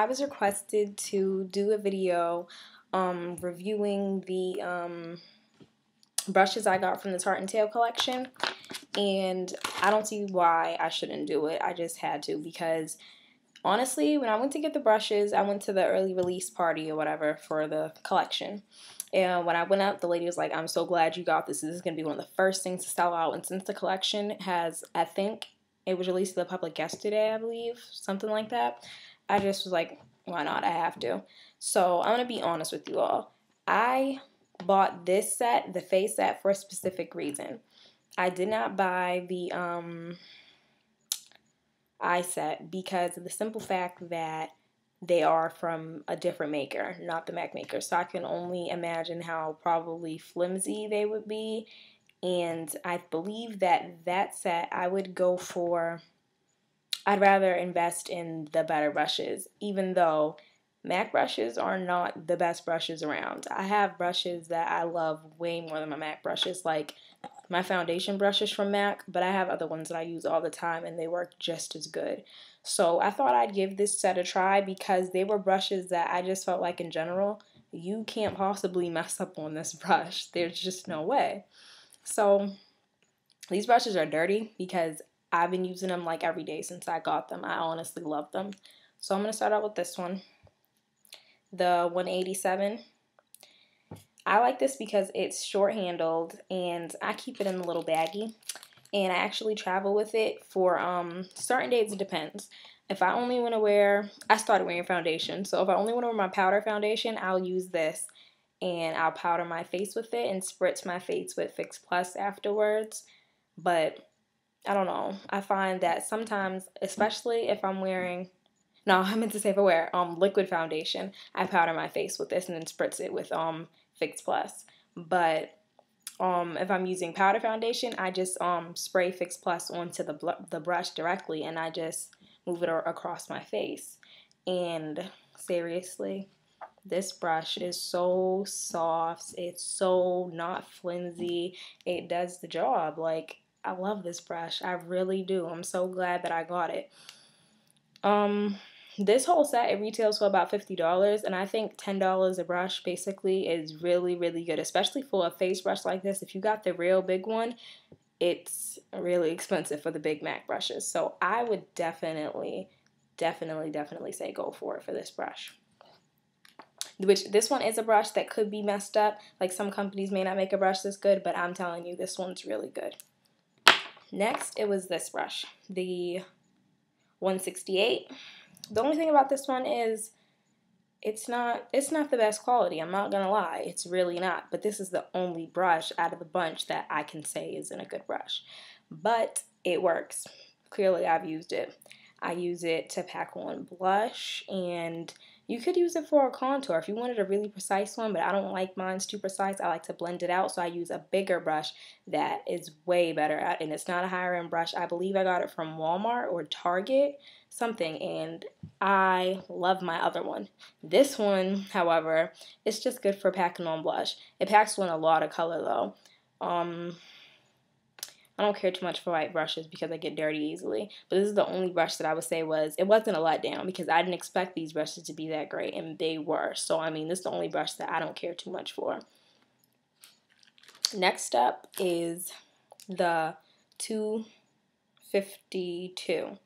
I was requested to do a video reviewing the brushes I got from the Tartan Tail collection, and I don't see why I shouldn't do it. I just had to, because honestly, when I went to get the brushes, I went to the early release party or whatever for the collection. And when I went up, the lady was like, "I'm so glad you got this. This is going to be one of the first things to sell out." And since the collection has, I think it was released to the public yesterday, I believe, something like that, I just was like, why not? I have to. So I'm going to be honest with you all. I bought this set, the face set, for a specific reason. I did not buy the eye set because of the simple fact that they are from a different maker, not the MAC maker. So I can only imagine how probably flimsy they would be. And I believe that set I would go for, I'd rather invest in the better brushes, even though MAC brushes are not the best brushes around. I have brushes that I love way more than my MAC brushes, like my foundation brushes from MAC, but I have other ones that I use all the time and they work just as good. So I thought I'd give this set a try because they were brushes that I just felt like in general, you can't possibly mess up on this brush. There's just no way. So these brushes are dirty because I've been using them like every day since I got them. I honestly love them. So I'm going to start out with this one, the 187. I like this because it's short-handled and I keep it in a little baggie. And I actually travel with it for certain days. It depends. If I only want to wear, I started wearing foundation. So if I only want to wear my powder foundation, I'll use this. And I'll powder my face with it and spritz my face with Fix Plus afterwards. But I don't know. I find that sometimes, especially if I'm wearing, no, I meant to say if I wear liquid foundation, I powder my face with this and then spritz it with Fix Plus. But if I'm using powder foundation, I just spray Fix Plus onto the brush directly, and I just move it across my face. And seriously, this brush is so soft. It's so not flimsy. It does the job. Like, I love this brush. I really do. I'm so glad that I got it. This whole set, it retails for about $50, and I think $10 a brush basically is really, really good, especially for a face brush like this. If you got the real big one, it's really expensive for the big MAC brushes. So I would definitely say go for it for this brush. Which, this one is a brush that could be messed up. Like, some companies may not make a brush this good, but I'm telling you, this one's really good. Next, it was this brush, the 168. The only thing about this one is it's not the best quality. I'm not gonna lie, it's really not. But this is the only brush out of the bunch that I can say isn't a good brush. But it works. Clearly, I've used it. I use it to pack on blush, and you could use it for a contour if you wanted a really precise one, but I don't like mine's too precise. I like to blend it out, so I use a bigger brush that is way better at, and it's not a higher end brush. I believe I got it from Walmart or Target, something, and I love my other one. This one, however, it's just good for packing on blush. It packs on a lot of color though. I don't care too much for white brushes because I get dirty easily. But this is the only brush that I would say it wasn't a letdown, because I didn't expect these brushes to be that great, and they were. So, I mean, this is the only brush that I don't care too much for. Next up is the 252.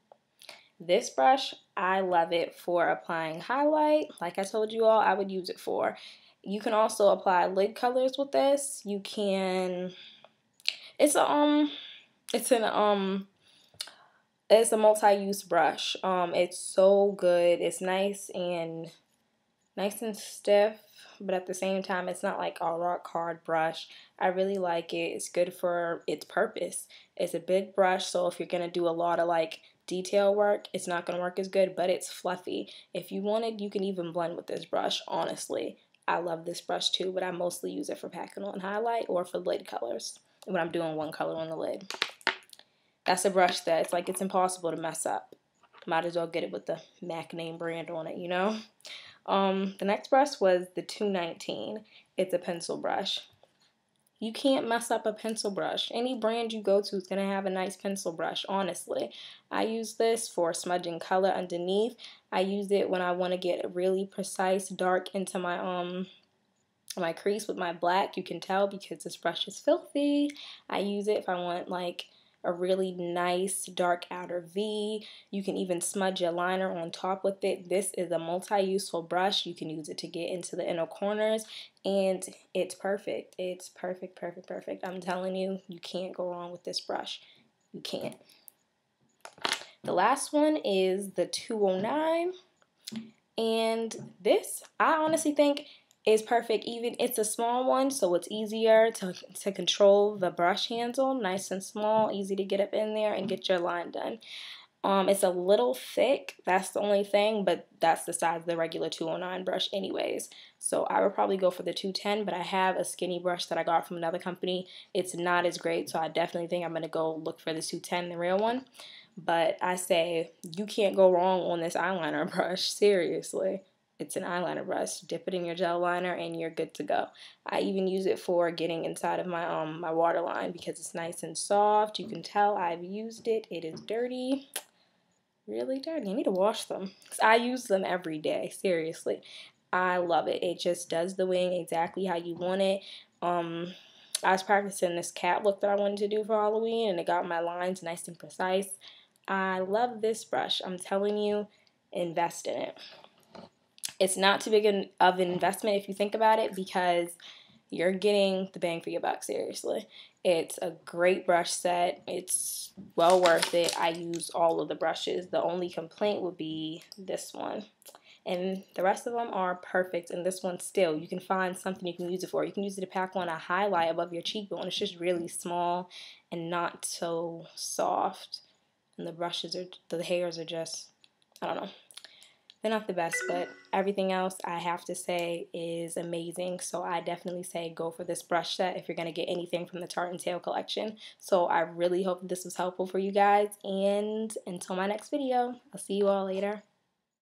This brush, I love it for applying highlight. Like I told you all, I would use it for. You can also apply lid colors with this. You can... It's a multi-use brush. It's so good. It's nice and stiff, but at the same time, it's not like a rock hard brush. I really like it. It's good for its purpose. It's a big brush, so if you're gonna do a lot of like detail work, it's not gonna work as good, but it's fluffy. If you wanted, you can even blend with this brush, honestly. I love this brush too, but I mostly use it for packing on highlight or for lid colors when I'm doing one color on the lid. That's a brush that it's impossible to mess up. Might as well get it with the MAC name brand on it, you know? The next brush was the 219. It's a pencil brush. You can't mess up a pencil brush. Any brand you go to is going to have a nice pencil brush, honestly. I use this for smudging color underneath. I use it when I want to get really precise dark into my crease with my black. You can tell because this brush is filthy. I use it if I want like a really nice dark outer V. You can even smudge your liner on top with it. This is a multi-useful brush. You can use it to get into the inner corners, and it's perfect. It's perfect, perfect, perfect. I'm telling you, you can't go wrong with this brush. You can't. The last one is the 209, and this, I honestly think, is perfect. Even it's a small one, so it's easier to control the brush handle. Nice and small, easy to get up in there and get your line done. It's a little thick, that's the only thing, but that's the size of the regular 209 brush anyways. So I would probably go for the 210, but I have a skinny brush that I got from another company. It's not as great, so I definitely think I'm going to go look for the 210, the real one. But I say you can't go wrong on this eyeliner brush, seriously. It's an eyeliner brush. Dip it in your gel liner and you're good to go. I even use it for getting inside of my waterline because it's nice and soft. You can tell I've used it. It is dirty. Really dirty. I need to wash them. 'Cause I use them every day. Seriously. I love it. It just does the wing exactly how you want it. I was practicing this cat look that I wanted to do for Halloween, and it got my lines nice and precise. I love this brush. I'm telling you, invest in it. It's not too big of an investment if you think about it, because you're getting the bang for your buck, seriously. It's a great brush set. It's well worth it. I use all of the brushes. The only complaint would be this one. And the rest of them are perfect. And this one still, you can find something you can use it for. You can use it to pack on a highlight above your cheekbone. It's just really small and not so soft. And the hairs are just, I don't know. They're not the best, but everything else I have to say is amazing. So I definitely say go for this brush set if you're going to get anything from the Tartan Tail collection. So I really hope this was helpful for you guys. And until my next video, I'll see you all later.